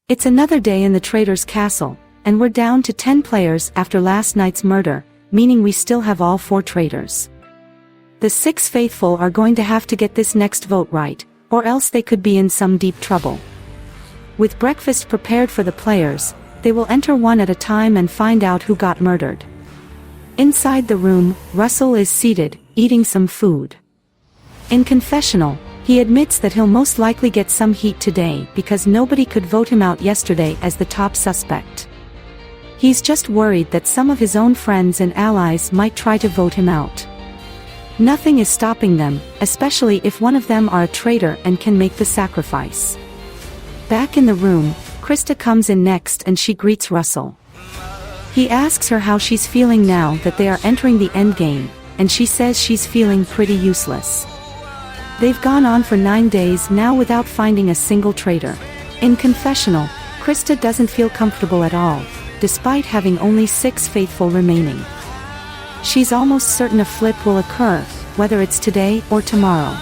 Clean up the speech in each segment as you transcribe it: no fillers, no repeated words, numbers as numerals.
It's another day in the Traitors' castle, and we're down to 10 players after last night's murder, meaning we still have all 4 traitors. The 6 faithful are going to have to get this next vote right, or else they could be in some deep trouble. With breakfast prepared for the players, they will enter one at a time and find out who got murdered. Inside the room, Russell is seated, eating some food. In confessional, he admits that he'll most likely get some heat today because nobody could vote him out yesterday as the top suspect. He's just worried that some of his own friends and allies might try to vote him out. Nothing is stopping them, especially if one of them are a traitor and can make the sacrifice. Back in the room, Krista comes in next and she greets Russell. He asks her how she's feeling now that they are entering the endgame, and she says she's feeling pretty useless. They've gone on for 9 days now without finding a single traitor. In confessional, Krista doesn't feel comfortable at all, despite having only 6 faithful remaining. She's almost certain a flip will occur, whether it's today or tomorrow.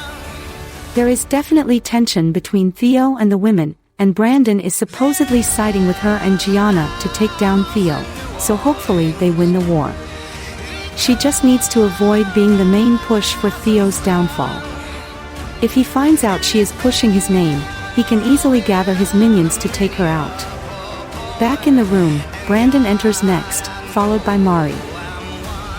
There is definitely tension between Theo and the women, and Brandon is supposedly siding with her and Gianna to take down Theo, so hopefully they win the war. She just needs to avoid being the main push for Theo's downfall. If he finds out she is pushing his name, he can easily gather his minions to take her out. Back in the room, Brandon enters next, followed by Mari.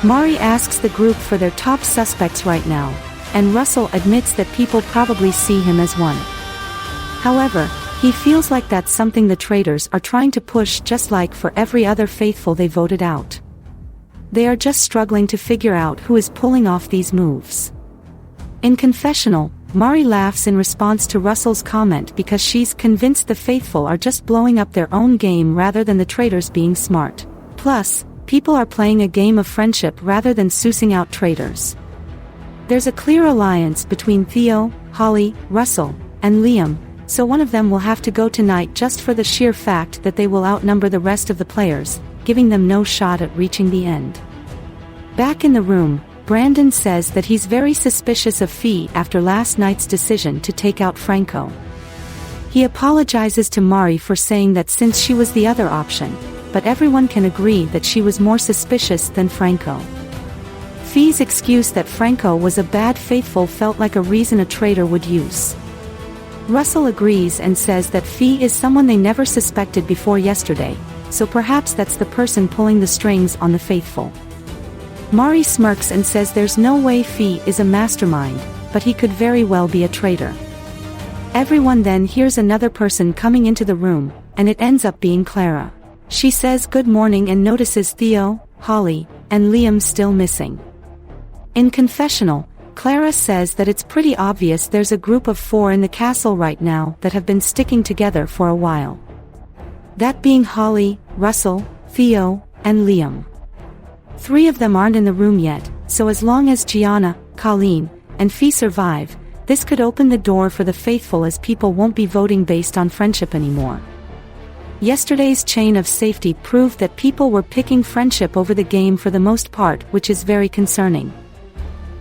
Mari asks the group for their top suspects right now, and Russell admits that people probably see him as one. However, he feels like that's something the traitors are trying to push, just like for every other faithful they voted out. They are just struggling to figure out who is pulling off these moves. In confessional, Mari laughs in response to Russell's comment because she's convinced the faithful are just blowing up their own game rather than the traitors being smart. Plus, people are playing a game of friendship rather than sussing out traitors. There's a clear alliance between Theo, Holly, Russell, and Liam, so one of them will have to go tonight just for the sheer fact that they will outnumber the rest of the players, giving them no shot at reaching the end. Back in the room, Brandon says that he's very suspicious of Fee after last night's decision to take out Franco. He apologizes to Mari for saying that since she was the other option, but everyone can agree that she was more suspicious than Franco. Fee's excuse that Franco was a bad faithful felt like a reason a traitor would use. Russell agrees and says that Fee is someone they never suspected before yesterday, so perhaps that's the person pulling the strings on the faithful. Mari smirks and says there's no way Fee is a mastermind, but he could very well be a traitor. Everyone then hears another person coming into the room, and it ends up being Clara. She says good morning and notices Theo, Holly, and Liam still missing. In confessional, Clara says that it's pretty obvious there's a group of 4 in the castle right now that have been sticking together for a while. That being Holly, Russell, Theo, and Liam. 3 of them aren't in the room yet, so as long as Gianna, Colleen, and Fee survive, this could open the door for the faithful as people won't be voting based on friendship anymore. Yesterday's chain of safety proved that people were picking friendship over the game for the most part, which is very concerning.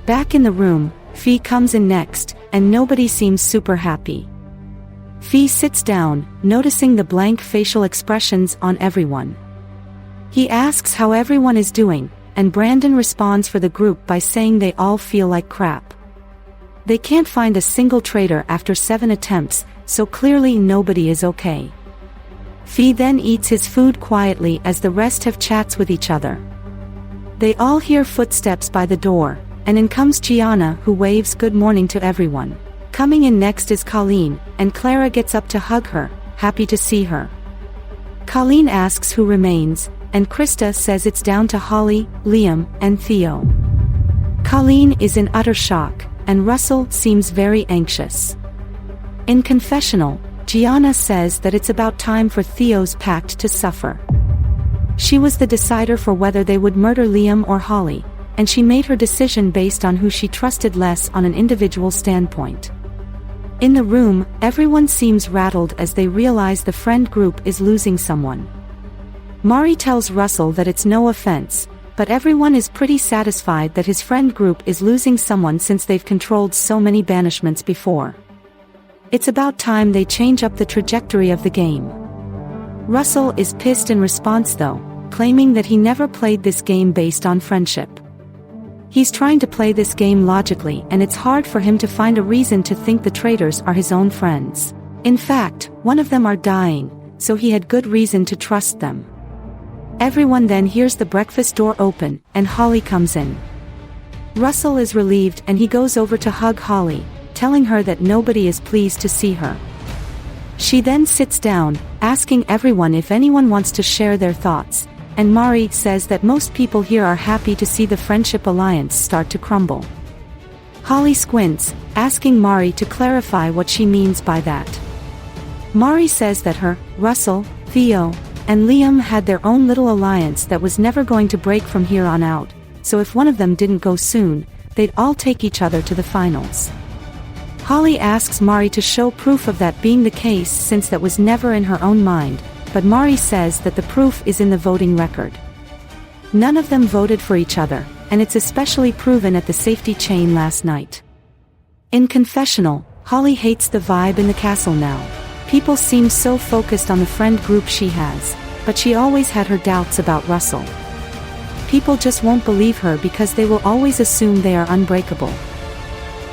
Back in the room, Fee comes in next, and nobody seems super happy. Fee sits down, noticing the blank facial expressions on everyone. He asks how everyone is doing, and Brandon responds for the group by saying they all feel like crap. They can't find a single traitor after 7 attempts, so clearly nobody is okay. Fee then eats his food quietly as the rest have chats with each other. They all hear footsteps by the door, and in comes Gianna, who waves good morning to everyone. Coming in next is Colleen, and Clara gets up to hug her, happy to see her. Colleen asks who remains, and Krista says it's down to Holly, Liam, and Theo. Colleen is in utter shock, and Russell seems very anxious. In confessional, Gianna says that it's about time for Theo's pact to suffer. She was the decider for whether they would murder Liam or Holly, and she made her decision based on who she trusted less on an individual standpoint. In the room, everyone seems rattled as they realize the friend group is losing someone. Mari tells Russell that it's no offense, but everyone is pretty satisfied that his friend group is losing someone since they've controlled so many banishments before. It's about time they change up the trajectory of the game. Russell is pissed in response though, claiming that he never played this game based on friendship. He's trying to play this game logically, and it's hard for him to find a reason to think the traitors are his own friends. In fact, one of them are dying, so he had good reason to trust them. Everyone then hears the breakfast door open, and Holly comes in. Russell is relieved and he goes over to hug Holly, telling her that nobody is pleased to see her. She then sits down, asking everyone if anyone wants to share their thoughts, and Mari says that most people here are happy to see the friendship alliance start to crumble. Holly squints, asking Mari to clarify what she means by that. Mari says that her, Russell, Theo, and Liam had their own little alliance that was never going to break from here on out, so if one of them didn't go soon, they'd all take each other to the finals. Holly asks Mari to show proof of that being the case since that was never in her own mind, but Mari says that the proof is in the voting record. None of them voted for each other, and it's especially proven at the safety chain last night. In confessional, Holly hates the vibe in the castle now. People seem so focused on the friend group she has, but she always had her doubts about Russell. People just won't believe her because they will always assume they are unbreakable.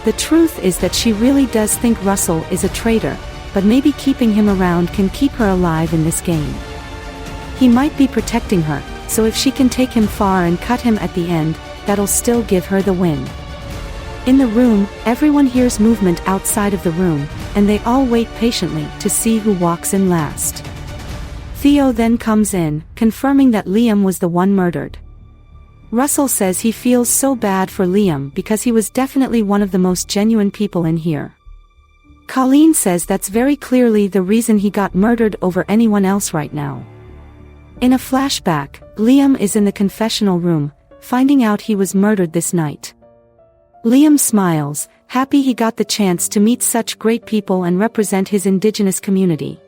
The truth is that she really does think Russell is a traitor, but maybe keeping him around can keep her alive in this game. He might be protecting her, so if she can take him far and cut him at the end, that'll still give her the win. In the room, everyone hears movement outside of the room, and they all wait patiently to see who walks in last. Theo then comes in, confirming that Liam was the one murdered. Russell says he feels so bad for Liam because he was definitely one of the most genuine people in here. Colleen says that's very clearly the reason he got murdered over anyone else right now. In a flashback, Liam is in the confessional room, finding out he was murdered this night. Liam smiles, happy he got the chance to meet such great people and represent his indigenous community.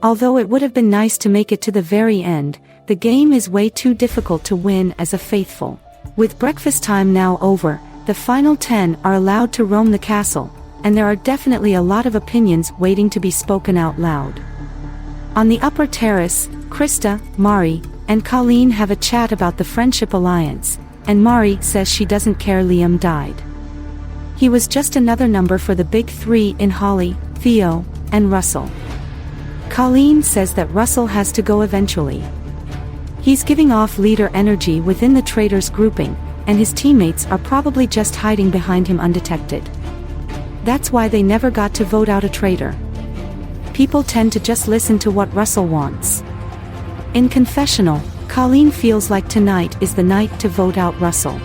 Although it would have been nice to make it to the very end, the game is way too difficult to win as a faithful. With breakfast time now over, the final 10 are allowed to roam the castle, and there are definitely a lot of opinions waiting to be spoken out loud. On the upper terrace, Krista, Mari, and Colleen have a chat about the Friendship Alliance, and Mari says she doesn't care Liam died. He was just another number for the big three in Holly, Theo, and Russell. Colleen says that Russell has to go eventually. He's giving off leader energy within the Traitors grouping, and his teammates are probably just hiding behind him undetected. That's why they never got to vote out a traitor. People tend to just listen to what Russell wants. In confessional, Colleen feels like tonight is the night to vote out Russell.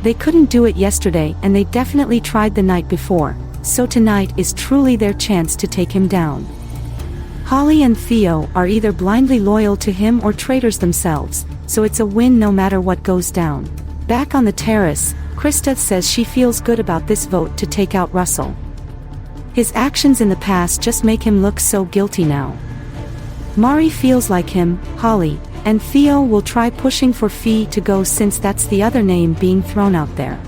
They couldn't do it yesterday and they definitely tried the night before, so tonight is truly their chance to take him down. Holly and Theo are either blindly loyal to him or traitors themselves, so it's a win no matter what goes down. Back on the terrace, Krista says she feels good about this vote to take out Russell. His actions in the past just make him look so guilty now. Mari feels like him, Holly, and Theo will try pushing for Fee to go since that's the other name being thrown out there.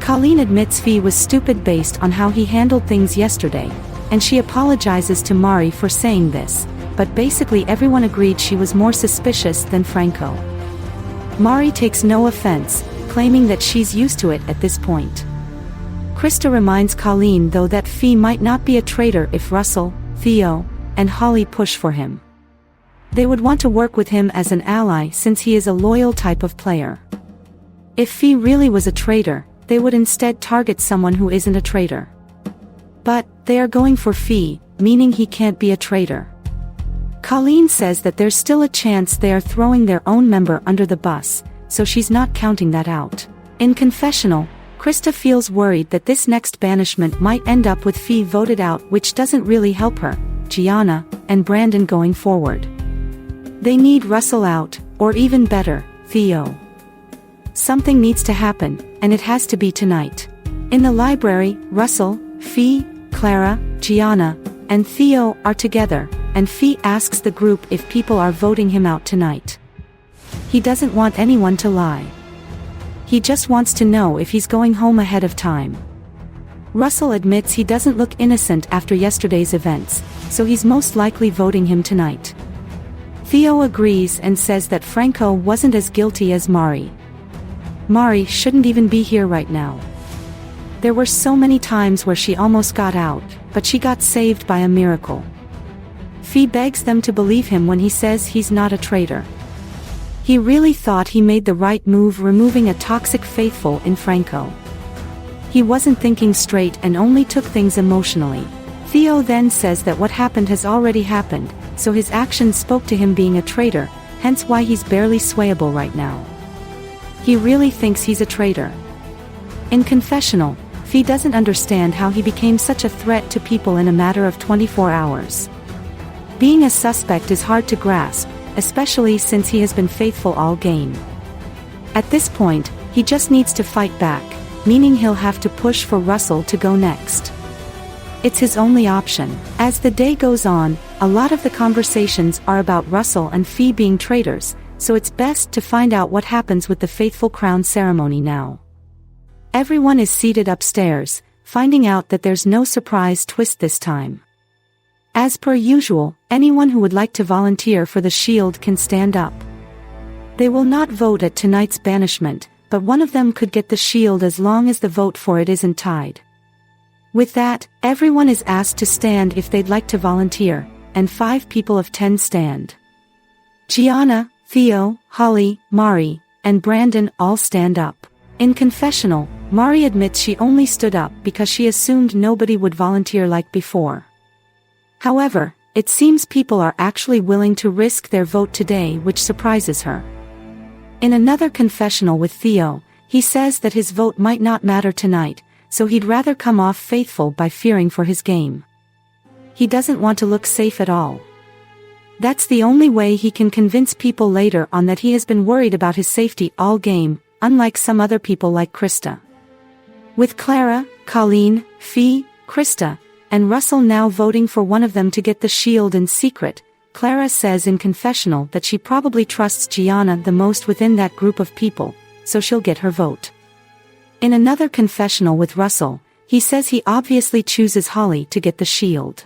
Colleen admits Fee was stupid based on how he handled things yesterday, and she apologizes to Mari for saying this, but basically everyone agreed she was more suspicious than Franco. Mari takes no offense, claiming that she's used to it at this point. Krista reminds Colleen though that Fee might not be a traitor if Russell, Theo, and Holly push for him. They would want to work with him as an ally since he is a loyal type of player. If Fee really was a traitor, they would instead target someone who isn't a traitor. But, they are going for Fee, meaning he can't be a traitor. Colleen says that there's still a chance they are throwing their own member under the bus, so she's not counting that out. In confessional, Krista feels worried that this next banishment might end up with Fee voted out, which doesn't really help her, Gianna, and Brandon going forward. They need Russell out, or even better, Theo. Something needs to happen, and it has to be tonight. In the library, Russell, Fee, Clara, Gianna, and Theo are together, and Fee asks the group if people are voting him out tonight. He doesn't want anyone to lie. He just wants to know if he's going home ahead of time. Russell admits he doesn't look innocent after yesterday's events, so he's most likely voting him tonight. Theo agrees and says that Franco wasn't as guilty as Mari. Mari shouldn't even be here right now. There were so many times where she almost got out, but she got saved by a miracle. Fee begs them to believe him when he says he's not a traitor. He really thought he made the right move removing a toxic faithful in Franco. He wasn't thinking straight and only took things emotionally. Theo then says that what happened has already happened, so his actions spoke to him being a traitor, hence why he's barely swayable right now. He really thinks he's a traitor. In confessional, Fee doesn't understand how he became such a threat to people in a matter of 24 hours. Being a suspect is hard to grasp, especially since he has been faithful all game. At this point, he just needs to fight back, meaning he'll have to push for Russell to go next. It's his only option. As the day goes on, a lot of the conversations are about Russell and Fee being traitors, so it's best to find out what happens with the faithful crown ceremony now. Everyone is seated upstairs, finding out that there's no surprise twist this time. As per usual, anyone who would like to volunteer for the shield can stand up. They will not vote at tonight's banishment, but one of them could get the shield as long as the vote for it isn't tied. With that, everyone is asked to stand if they'd like to volunteer, and 5 people of 10 stand. Gianna, Theo, Holly, Mari, and Brandon all stand up. In confessional, Mari admits she only stood up because she assumed nobody would volunteer like before. However, it seems people are actually willing to risk their vote today, which surprises her. In another confessional with Theo, he says that his vote might not matter tonight, so he'd rather come off faithful by fearing for his game. He doesn't want to look safe at all. That's the only way he can convince people later on that he has been worried about his safety all game, unlike some other people like Krista. With Clara, Colleen, Fee, Krista, and Russell now voting for one of them to get the shield in secret, Clara says in confessional that she probably trusts Gianna the most within that group of people, so she'll get her vote. In another confessional with Russell, he says he obviously chooses Holly to get the shield.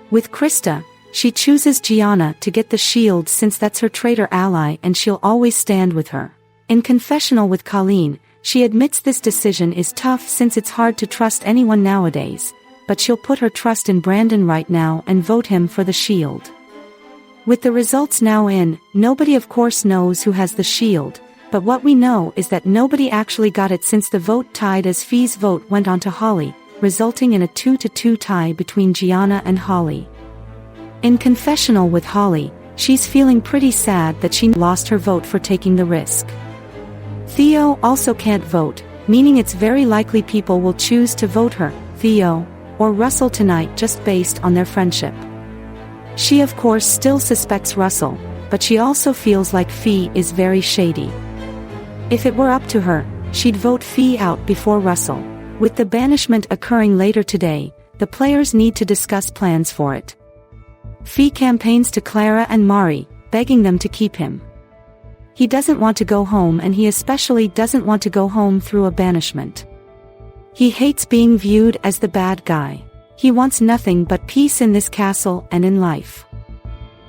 With Krista, she chooses Gianna to get the shield since that's her traitor ally and she'll always stand with her. In confessional with Colleen, she admits this decision is tough since it's hard to trust anyone nowadays, but she'll put her trust in Brandon right now and vote him for the shield. With the results now in, nobody of course knows who has the shield, but what we know is that nobody actually got it since the vote tied as Fee's vote went on to Holly, resulting in a 2-2 tie between Gianna and Holly. In confessional with Holly, she's feeling pretty sad that she lost her vote for taking the risk. Theo also can't vote, meaning it's very likely people will choose to vote her, Theo, or Russell tonight just based on their friendship. She of course still suspects Russell, but she also feels like Fee is very shady. If it were up to her, she'd vote Fee out before Russell. With the banishment occurring later today, the players need to discuss plans for it. Fee campaigns to Clara and Mari, begging them to keep him. He doesn't want to go home and he especially doesn't want to go home through a banishment. He hates being viewed as the bad guy. He wants nothing but peace in this castle and in life.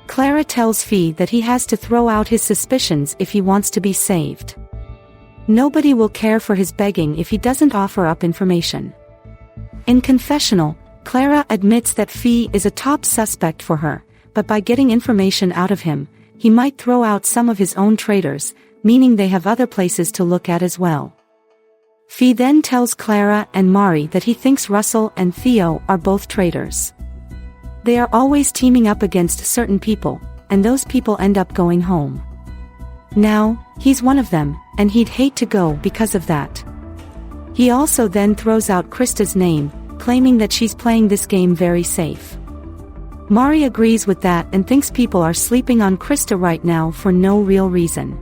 Clara tells Fee that he has to throw out his suspicions if he wants to be saved. Nobody will care for his begging if he doesn't offer up information. In confessional, Clara admits that Fee is a top suspect for her, but by getting information out of him, he might throw out some of his own traitors, meaning they have other places to look at as well. Fee then tells Clara and Mari that he thinks Russell and Theo are both traitors. They are always teaming up against certain people, and those people end up going home. Now, he's one of them, and he'd hate to go because of that. He also then throws out Krista's name, claiming that she's playing this game very safe. Mari agrees with that and thinks people are sleeping on Krista right now for no real reason.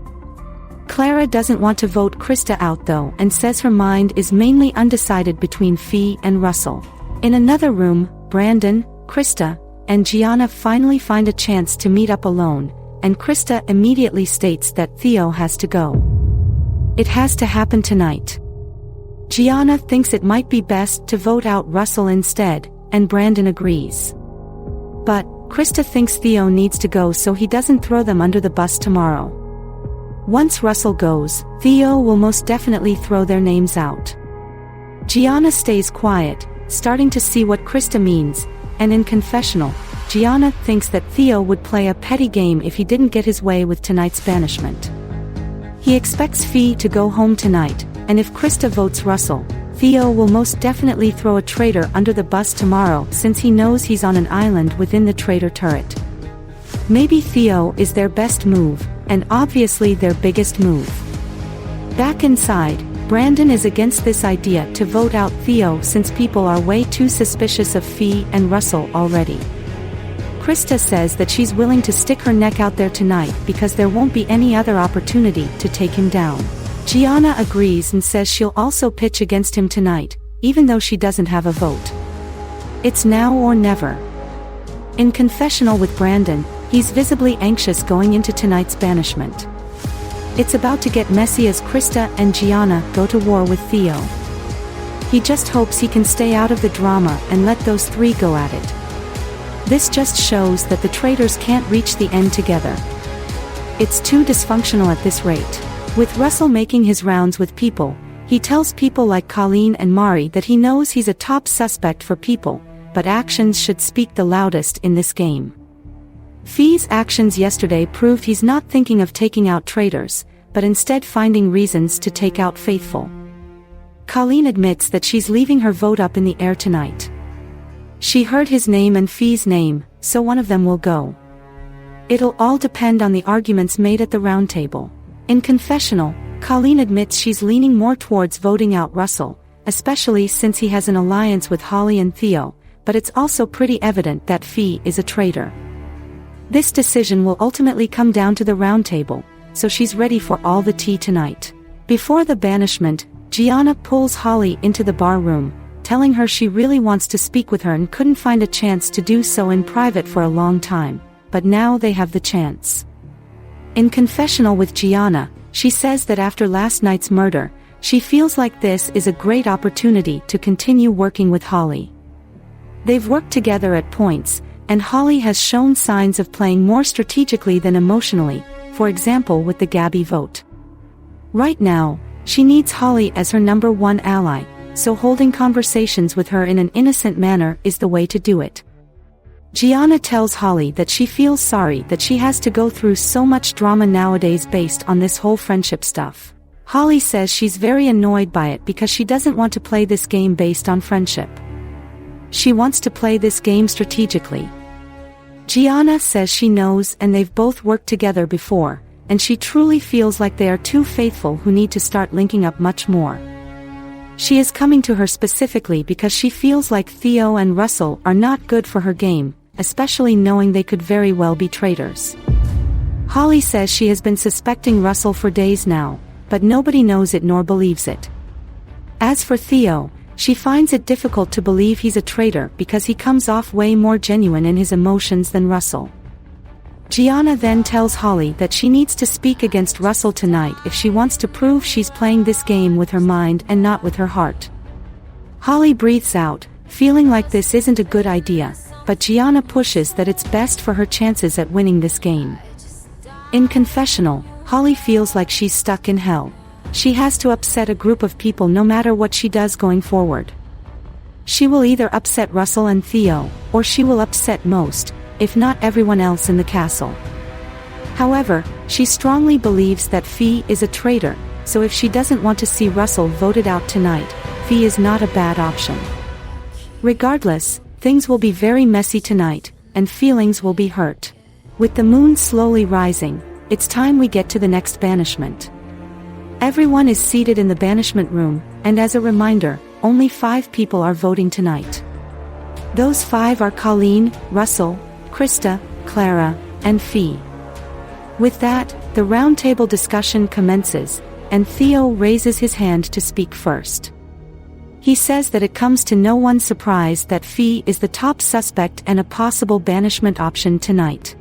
Clara doesn't want to vote Krista out though and says her mind is mainly undecided between Fee and Russell. In another room, Brandon, Krista, and Gianna finally find a chance to meet up alone, and Krista immediately states that Theo has to go. It has to happen tonight. Gianna thinks it might be best to vote out Russell instead, and Brandon agrees. But Krista thinks Theo needs to go so he doesn't throw them under the bus tomorrow. Once Russell goes, Theo will most definitely throw their names out. Gianna stays quiet, starting to see what Krista means, and in confessional, Gianna thinks that Theo would play a petty game if he didn't get his way with tonight's banishment. He expects Fee to go home tonight, and if Krista votes Russell, Theo will most definitely throw a traitor under the bus tomorrow since he knows he's on an island within the traitor turret. Maybe Theo is their best move, and obviously their biggest move. Back inside, Brandon is against this idea to vote out Theo since people are way too suspicious of Fee and Russell already. Krista says that she's willing to stick her neck out there tonight because there won't be any other opportunity to take him down. Gianna agrees and says she'll also pitch against him tonight, even though she doesn't have a vote. It's now or never. In confessional with Brandon, he's visibly anxious going into tonight's banishment. It's about to get messy as Krista and Gianna go to war with Theo. He just hopes he can stay out of the drama and let those three go at it. This just shows that the traitors can't reach the end together. It's too dysfunctional at this rate. With Russell making his rounds with people, he tells people like Colleen and Mari that he knows he's a top suspect for people, but actions should speak the loudest in this game. Fee's actions yesterday proved he's not thinking of taking out traitors, but instead finding reasons to take out faithful. Colleen admits that she's leaving her vote up in the air tonight. She heard his name and Fee's name, so one of them will go. It'll all depend on the arguments made at the round table. In confessional, Colleen admits she's leaning more towards voting out Russell, especially since he has an alliance with Holly and Theo, but it's also pretty evident that Fee is a traitor. This decision will ultimately come down to the round table, so she's ready for all the tea tonight. Before the banishment, Gianna pulls Holly into the bar room, telling her she really wants to speak with her and couldn't find a chance to do so in private for a long time, but now they have the chance. In confessional with Gianna, she says that after last night's murder, she feels like this is a great opportunity to continue working with Holly. They've worked together at points, and Holly has shown signs of playing more strategically than emotionally, for example with the Gabby vote. Right now, she needs Holly as her number one ally, so holding conversations with her in an innocent manner is the way to do it. Gianna tells Holly that she feels sorry that she has to go through so much drama nowadays based on this whole friendship stuff. Holly says she's very annoyed by it because she doesn't want to play this game based on friendship. She wants to play this game strategically. Gianna says she knows and they've both worked together before, and she truly feels like they are two faithful who need to start linking up much more. She is coming to her specifically because she feels like Theo and Russell are not good for her game, especially knowing they could very well be traitors. Holly says she has been suspecting Russell for days now, but nobody knows it nor believes it. As for Theo, she finds it difficult to believe he's a traitor because he comes off way more genuine in his emotions than Russell. Gianna then tells Holly that she needs to speak against Russell tonight if she wants to prove she's playing this game with her mind and not with her heart. Holly breathes out, feeling like this isn't a good idea, but Gianna pushes that it's best for her chances at winning this game. In confessional, Holly feels like she's stuck in hell. She has to upset a group of people no matter what she does going forward. She will either upset Russell and Theo, or she will upset most, if not everyone else in the castle. However, she strongly believes that Fee is a traitor, so if she doesn't want to see Russell voted out tonight, Fee is not a bad option. Regardless, things will be very messy tonight, and feelings will be hurt. With the moon slowly rising, it's time we get to the next banishment. Everyone is seated in the banishment room, and as a reminder, only 5 people are voting tonight. Those 5 are Colleen, Russell, Krista, Clara, and Fee. With that, the roundtable discussion commences, and Theo raises his hand to speak first. He says that it comes to no one's surprise that Fee is the top suspect and a possible banishment option tonight.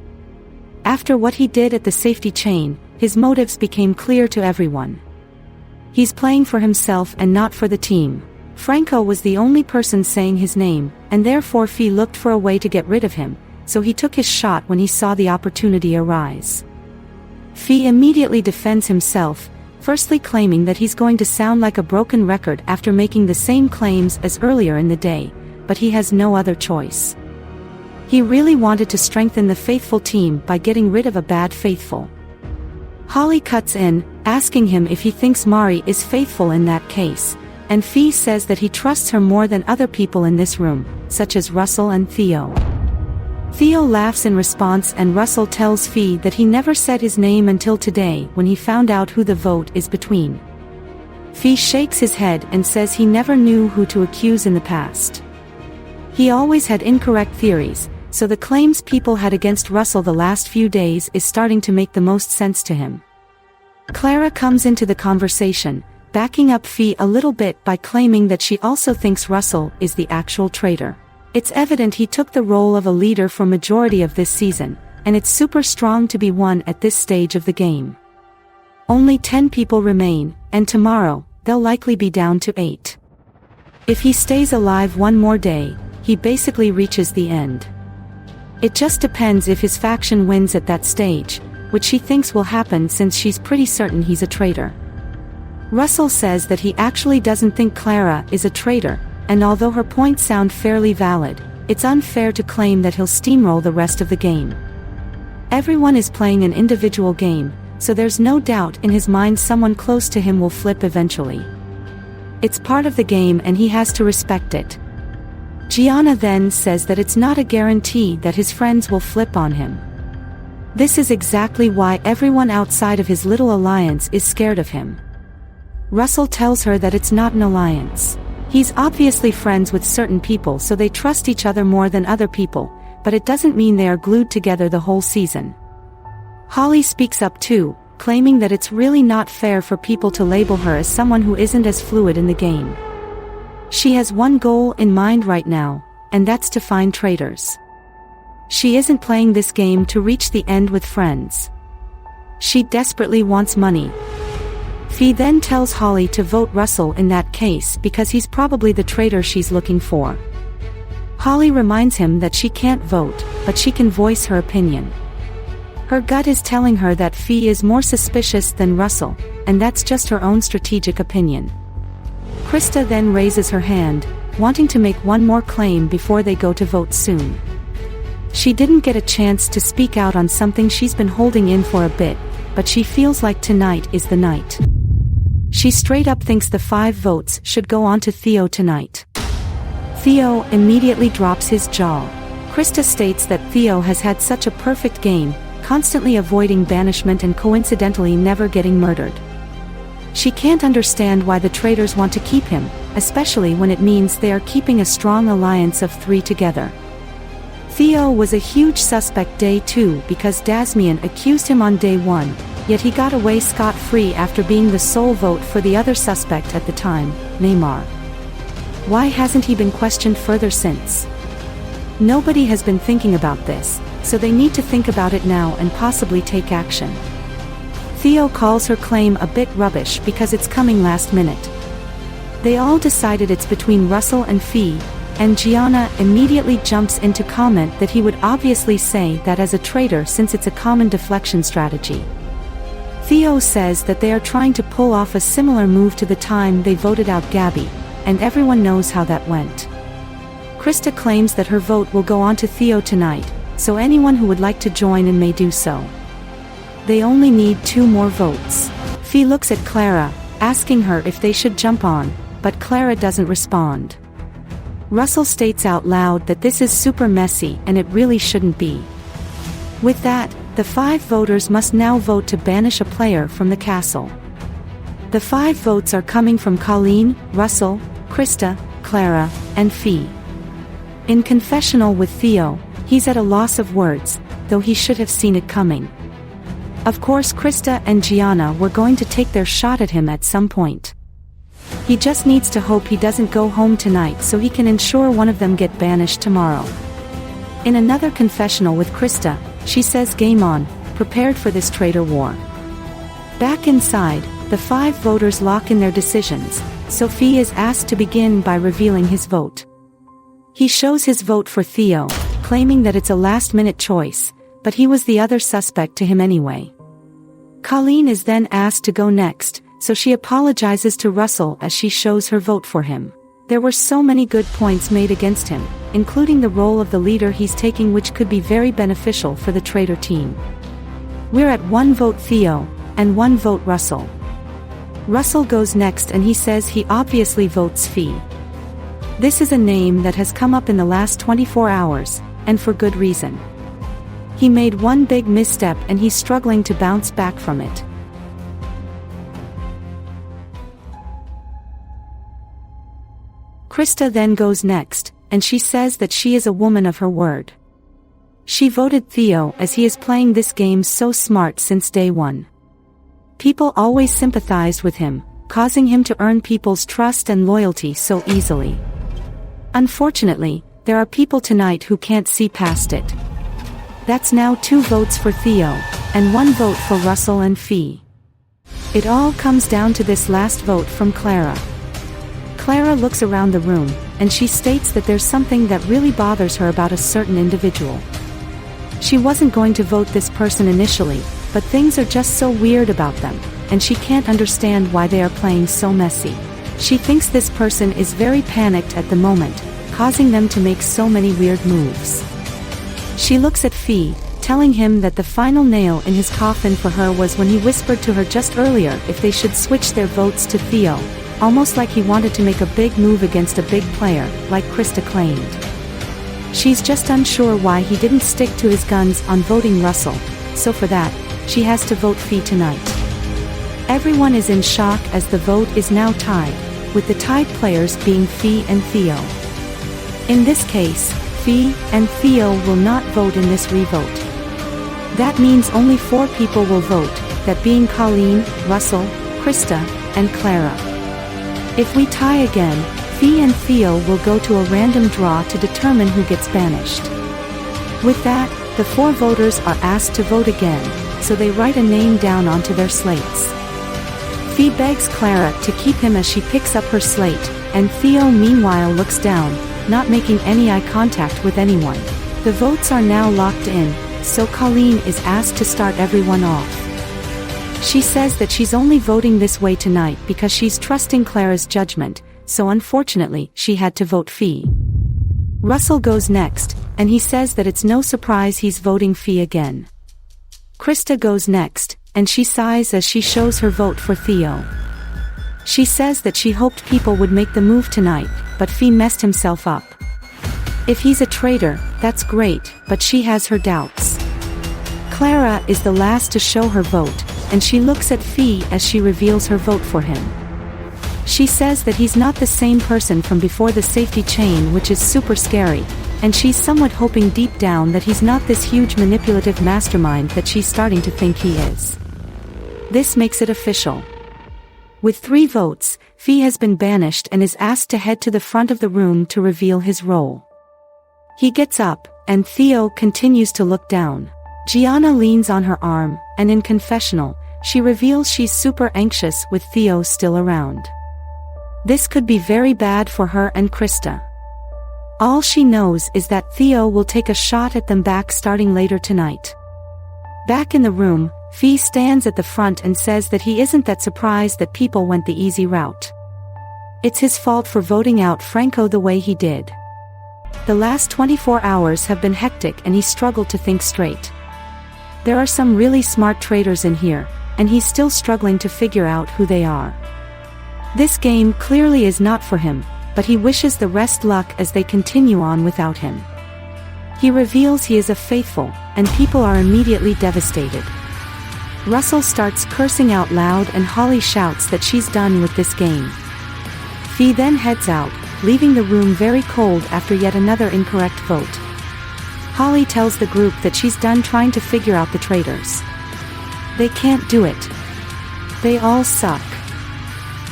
After what he did at the safety chain, his motives became clear to everyone. He's playing for himself and not for the team. Franco was the only person saying his name, and therefore Fee looked for a way to get rid of him, so he took his shot when he saw the opportunity arise. Fee immediately defends himself, firstly claiming that he's going to sound like a broken record after making the same claims as earlier in the day, but he has no other choice. He really wanted to strengthen the faithful team by getting rid of a bad faithful. Holly cuts in, asking him if he thinks Mari is faithful in that case, and Fee says that he trusts her more than other people in this room, such as Russell and Theo. Theo laughs in response, and Russell tells Fee that he never said his name until today when he found out who the vote is between. Fee shakes his head and says he never knew who to accuse in the past. He always had incorrect theories, so the claims people had against Russell the last few days is starting to make the most sense to him. Clara comes into the conversation, backing up Fee a little bit by claiming that she also thinks Russell is the actual traitor. It's evident he took the role of a leader for majority of this season, and it's super strong to be won at this stage of the game. Only 10 people remain, and tomorrow, they'll likely be down to 8. If he stays alive one more day, he basically reaches the end. It just depends if his faction wins at that stage, which she thinks will happen since she's pretty certain he's a traitor. Russell says that he actually doesn't think Clara is a traitor, and although her points sound fairly valid, it's unfair to claim that he'll steamroll the rest of the game. Everyone is playing an individual game, so there's no doubt in his mind someone close to him will flip eventually. It's part of the game and he has to respect it. Gianna then says that it's not a guarantee that his friends will flip on him. This is exactly why everyone outside of his little alliance is scared of him. Russell tells her that it's not an alliance. He's obviously friends with certain people, so they trust each other more than other people, but it doesn't mean they are glued together the whole season. Holly speaks up too, claiming that it's really not fair for people to label her as someone who isn't as fluid in the game. She has one goal in mind right now, and that's to find traitors. She isn't playing this game to reach the end with friends. She desperately wants money. Fee then tells Holly to vote Russell in that case because he's probably the traitor she's looking for. Holly reminds him that she can't vote, but she can voice her opinion. Her gut is telling her that Fee is more suspicious than Russell, and that's just her own strategic opinion. Krista then raises her hand, wanting to make one more claim before they go to vote soon. She didn't get a chance to speak out on something she's been holding in for a bit, but she feels like tonight is the night. She straight up thinks the 5 votes should go on to Theo tonight. Theo immediately drops his jaw. Krista states that Theo has had such a perfect game, constantly avoiding banishment and coincidentally never getting murdered. She can't understand why the traitors want to keep him, especially when it means they are keeping a strong alliance of 3 together. Theo was a huge suspect day 2 because Dasmian accused him on day 1, yet he got away scot-free after being the sole vote for the other suspect at the time, Neymar. Why hasn't he been questioned further since? Nobody has been thinking about this, so they need to think about it now and possibly take action. Theo calls her claim a bit rubbish because it's coming last minute. They all decided it's between Russell and Fee, and Gianna immediately jumps in to comment that he would obviously say that as a traitor since it's a common deflection strategy. Theo says that they are trying to pull off a similar move to the time they voted out Gabby, and everyone knows how that went. Krista claims that her vote will go on to Theo tonight, so anyone who would like to join in may do so. They only need 2 more votes. Fee looks at Clara, asking her if they should jump on, but Clara doesn't respond. Russell states out loud that this is super messy and it really shouldn't be. With that, the 5 voters must now vote to banish a player from the castle. The 5 votes are coming from Colleen, Russell, Krista, Clara, and Fee. In confessional with Theo, he's at a loss of words, though he should have seen it coming. Of course Krista and Gianna were going to take their shot at him at some point. He just needs to hope he doesn't go home tonight so he can ensure one of them get banished tomorrow. In another confessional with Krista, she says game on, prepared for this traitor war. Back inside, The 5 voters lock in their decisions, so Fee is asked to begin by revealing his vote. He shows his vote for Theo, claiming that it's a last-minute choice, but he was the other suspect to him anyway. Colleen is then asked to go next, so she apologizes to Russell as she shows her vote for him. There were so many good points made against him, including the role of the leader he's taking, which could be very beneficial for the traitor team. We're at 1 vote Theo, and 1 vote Russell. Russell goes next and he says he obviously votes Fee. This is a name that has come up in the last 24 hours, and for good reason. He made one big misstep and he's struggling to bounce back from it. Krista then goes next, and she says that she is a woman of her word. She voted Theo as he is playing this game so smart since day one. People always sympathized with him, causing him to earn people's trust and loyalty so easily. Unfortunately, there are people tonight who can't see past it. That's now 2 votes for Theo, and 1 vote for Russell and Fee. It all comes down to this last vote from Clara. Clara looks around the room, and she states that there's something that really bothers her about a certain individual. She wasn't going to vote this person initially, but things are just so weird about them, and she can't understand why they are playing so messy. She thinks this person is very panicked at the moment, causing them to make so many weird moves. She looks at Fee, telling him that the final nail in his coffin for her was when he whispered to her just earlier if they should switch their votes to Theo, almost like he wanted to make a big move against a big player, like Krista claimed. She's just unsure why he didn't stick to his guns on voting Russell, so for that, she has to vote Fee tonight. Everyone is in shock as the vote is now tied, with the tied players being Fee and Theo. In this case, Fee and Theo will not vote in this revote. That means only 4 people will vote, that being Colleen, Russell, Krista, and Clara. If we tie again, Fee and Theo will go to a random draw to determine who gets banished. With that, the 4 voters are asked to vote again, so they write a name down onto their slates. Fee begs Clara to keep him as she picks up her slate, and Theo meanwhile looks down, not making any eye contact with anyone. The votes are now locked in, so Colleen is asked to start everyone off. She says that she's only voting this way tonight because she's trusting Clara's judgment, so unfortunately she had to vote Fee. Russell goes next, and he says that it's no surprise he's voting Fee again. Krista goes next, and she sighs as she shows her vote for Theo. She says that she hoped people would make the move tonight, but Fee messed himself up. If he's a traitor, that's great, but she has her doubts. Clara is the last to show her vote, and she looks at Fee as she reveals her vote for him. She says that he's not the same person from before the safety chain, which is super scary, and she's somewhat hoping deep down that he's not this huge manipulative mastermind that she's starting to think he is. This makes it official. With 3 votes, Fee has been banished and is asked to head to the front of the room to reveal his role. He gets up, and Theo continues to look down. Gianna leans on her arm, and in confessional, she reveals she's super anxious with Theo still around. This could be very bad for her and Krista. All she knows is that Theo will take a shot at them back starting later tonight. Back in the room, Fee stands at the front and says that he isn't that surprised that people went the easy route. It's his fault for voting out Franco the way he did. The last 24 hours have been hectic and he struggled to think straight. There are some really smart traitors in here, and he's still struggling to figure out who they are. This game clearly is not for him, but he wishes the rest luck as they continue on without him. He reveals he is a faithful, and people are immediately devastated. Russell starts cursing out loud and Holly shouts that she's done with this game. Fee then heads out, leaving the room very cold after yet another incorrect vote. Holly tells the group that she's done trying to figure out the traitors. They can't do it. They all suck.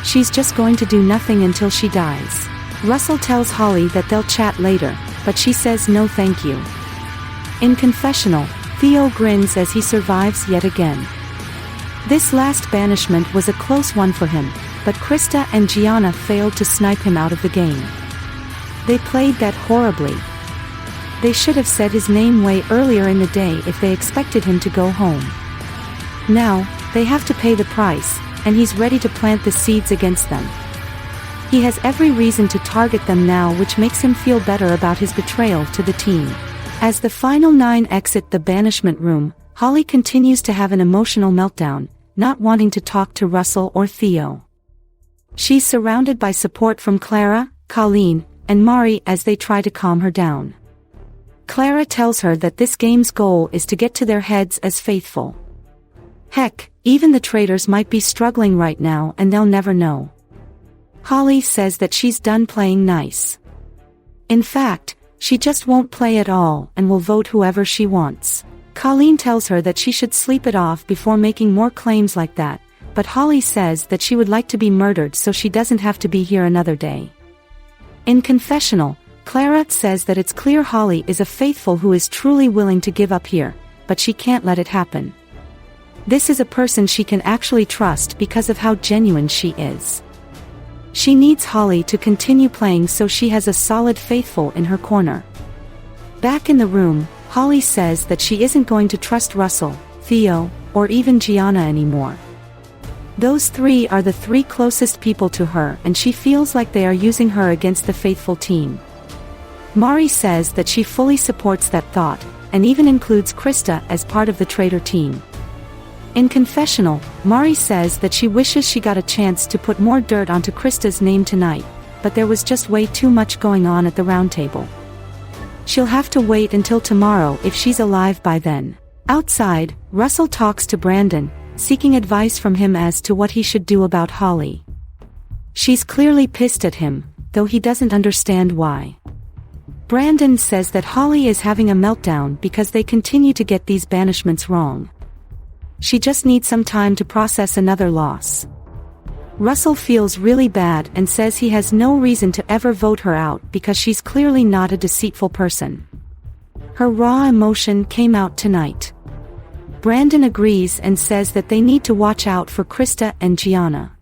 She's just going to do nothing until she dies. Russell tells Holly that they'll chat later, but she says no thank you. In confessional, Theo grins as he survives yet again. This last banishment was a close one for him, but Krista and Gianna failed to snipe him out of the game. They played that horribly. They should have said his name way earlier in the day if they expected him to go home. Now, they have to pay the price, and he's ready to plant the seeds against them. He has every reason to target them now, which makes him feel better about his betrayal to the team. As the final 9 exit the banishment room, Holly continues to have an emotional meltdown, not wanting to talk to Russell or Theo. She's surrounded by support from Clara, Colleen, and Mari as they try to calm her down. Clara tells her that this game's goal is to get to their heads as faithful. Heck, even the traitors might be struggling right now and they'll never know. Holly says that she's done playing nice. In fact, she just won't play at all and will vote whoever she wants. Colleen tells her that she should sleep it off before making more claims like that, but Holly says that she would like to be murdered so she doesn't have to be here another day. In confessional, Clara says that it's clear Holly is a faithful who is truly willing to give up here, but she can't let it happen. This is a person she can actually trust because of how genuine she is. She needs Holly to continue playing so she has a solid faithful in her corner. Back in the room, Holly says that she isn't going to trust Russell, Theo, or even Gianna anymore. Those 3 are the 3 closest people to her and she feels like they are using her against the faithful team. Mari says that she fully supports that thought, and even includes Krista as part of the traitor team. In confessional, Mari says that she wishes she got a chance to put more dirt onto Krista's name tonight, but there was just way too much going on at the round table. She'll have to wait until tomorrow if she's alive by then. Outside, Russell talks to Brandon, seeking advice from him as to what he should do about Holly. She's clearly pissed at him, though he doesn't understand why. Brandon says that Holly is having a meltdown because they continue to get these banishments wrong. She just needs some time to process another loss. Russell feels really bad and says he has no reason to ever vote her out because she's clearly not a deceitful person. Her raw emotion came out tonight. Brandon agrees and says that they need to watch out for Krista and Gianna.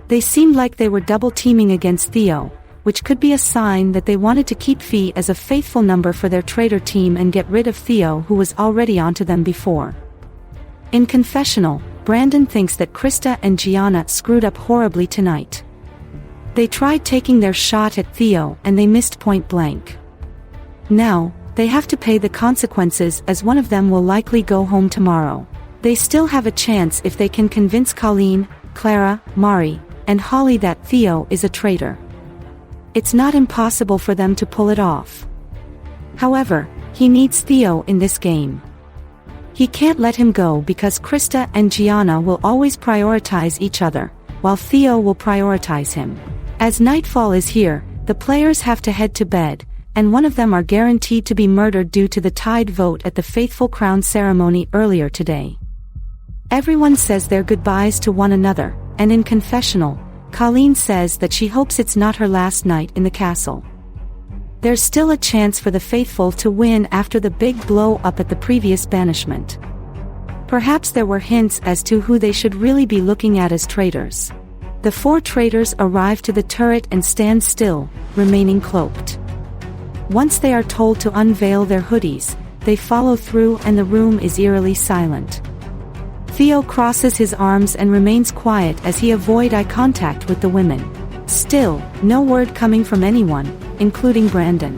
They seemed like they were double-teaming against Theo, which could be a sign that they wanted to keep Fee as a faithful number for their traitor team and get rid of Theo, who was already onto them before. In confessional, Brandon thinks that Krista and Gianna screwed up horribly tonight. They tried taking their shot at Theo and they missed point blank. Now, they have to pay the consequences as one of them will likely go home tomorrow. They still have a chance if they can convince Colleen, Clara, Mari, and Holly that Theo is a traitor. It's not impossible for them to pull it off. However, he needs Theo in this game. He can't let him go because Krista and Gianna will always prioritize each other, while Theo will prioritize him. As nightfall is here, the players have to head to bed, and one of them are guaranteed to be murdered due to the tied vote at the Faithful Crown ceremony earlier today. Everyone says their goodbyes to one another, and in confessional, Colleen says that she hopes it's not her last night in the castle. There's still a chance for the faithful to win after the big blow up at the previous banishment. Perhaps there were hints as to who they should really be looking at as traitors. The 4 traitors arrive to the turret and stand still, remaining cloaked. Once they are told to unveil their hoodies, they follow through and the room is eerily silent. Theo crosses his arms and remains quiet as he avoids eye contact with the women. Still, no word coming from anyone, including Brandon.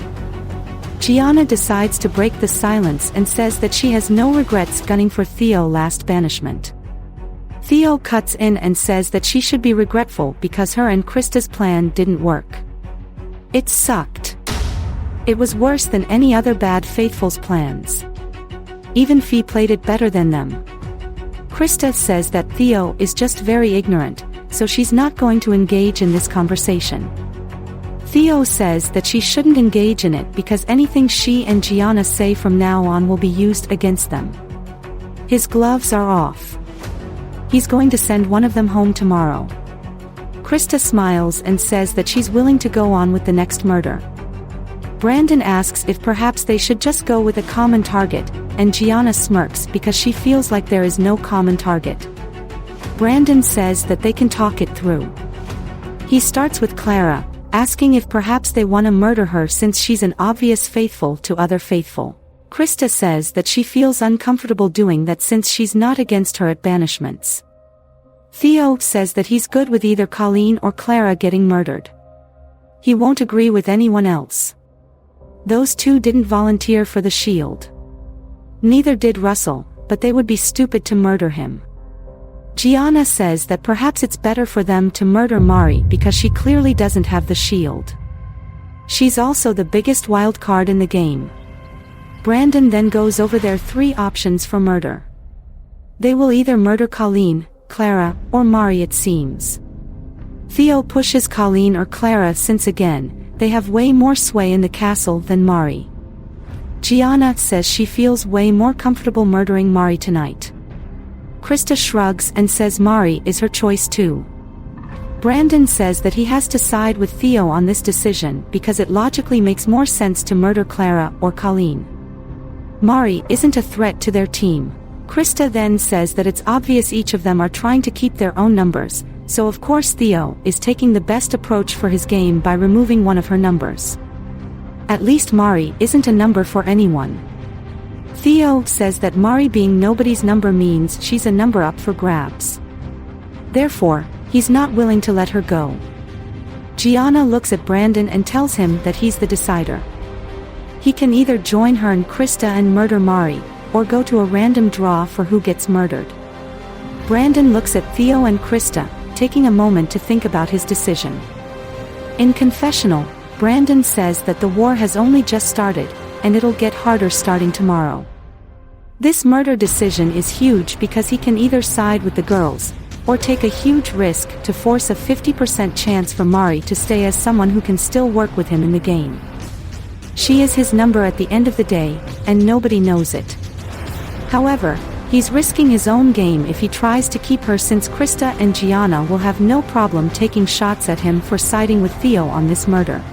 Gianna decides to break the silence and says that she has no regrets gunning for Theo last banishment. Theo cuts in and says that she should be regretful because her and Krista's plan didn't work. It sucked. It was worse than any other bad faithful's plans. Even Fee played it better than them. Krista says that Theo is just very ignorant, so she's not going to engage in this conversation. Theo says that she shouldn't engage in it because anything she and Gianna say from now on will be used against them. His gloves are off. He's going to send one of them home tomorrow. Krista smiles and says that she's willing to go on with the next murder. Brandon asks if perhaps they should just go with a common target, and Gianna smirks because she feels like there is no common target. Brandon says that they can talk it through. He starts with Clara, asking if perhaps they want to murder her since she's an obvious faithful to other faithful. Krista says that she feels uncomfortable doing that since she's not against her at banishments. Theo says that he's good with either Colleen or Clara getting murdered. He won't agree with anyone else. Those two didn't volunteer for the shield. Neither did Russell, but they would be stupid to murder him. Gianna says that perhaps it's better for them to murder Mari because she clearly doesn't have the shield. She's also the biggest wild card in the game. Brandon then goes over their 3 options for murder. They will either murder Colleen, Clara, or Mari it seems. Theo pushes Colleen or Clara since again, they have way more sway in the castle than Mari. Gianna says she feels way more comfortable murdering Mari tonight. Krista shrugs and says Mari is her choice too. Brandon says that he has to side with Theo on this decision because it logically makes more sense to murder Clara or Colleen. Mari isn't a threat to their team. Krista then says that it's obvious each of them are trying to keep their own numbers, so of course Theo is taking the best approach for his game by removing one of her numbers. At least Mari isn't a number for anyone. Theo says that Mari being nobody's number means she's a number up for grabs. Therefore, he's not willing to let her go. Gianna looks at Brandon and tells him that he's the decider. He can either join her and Krista and murder Mari, or go to a random draw for who gets murdered. Brandon looks at Theo and Krista, taking a moment to think about his decision. In confessional, Brandon says that the war has only just started, and it'll get harder starting tomorrow. This murder decision is huge because he can either side with the girls, or take a huge risk to force a 50% chance for Mari to stay as someone who can still work with him in the game. She is his number at the end of the day, and nobody knows it. However, he's risking his own game if he tries to keep her since Krista and Gianna will have no problem taking shots at him for siding with Theo on this murder.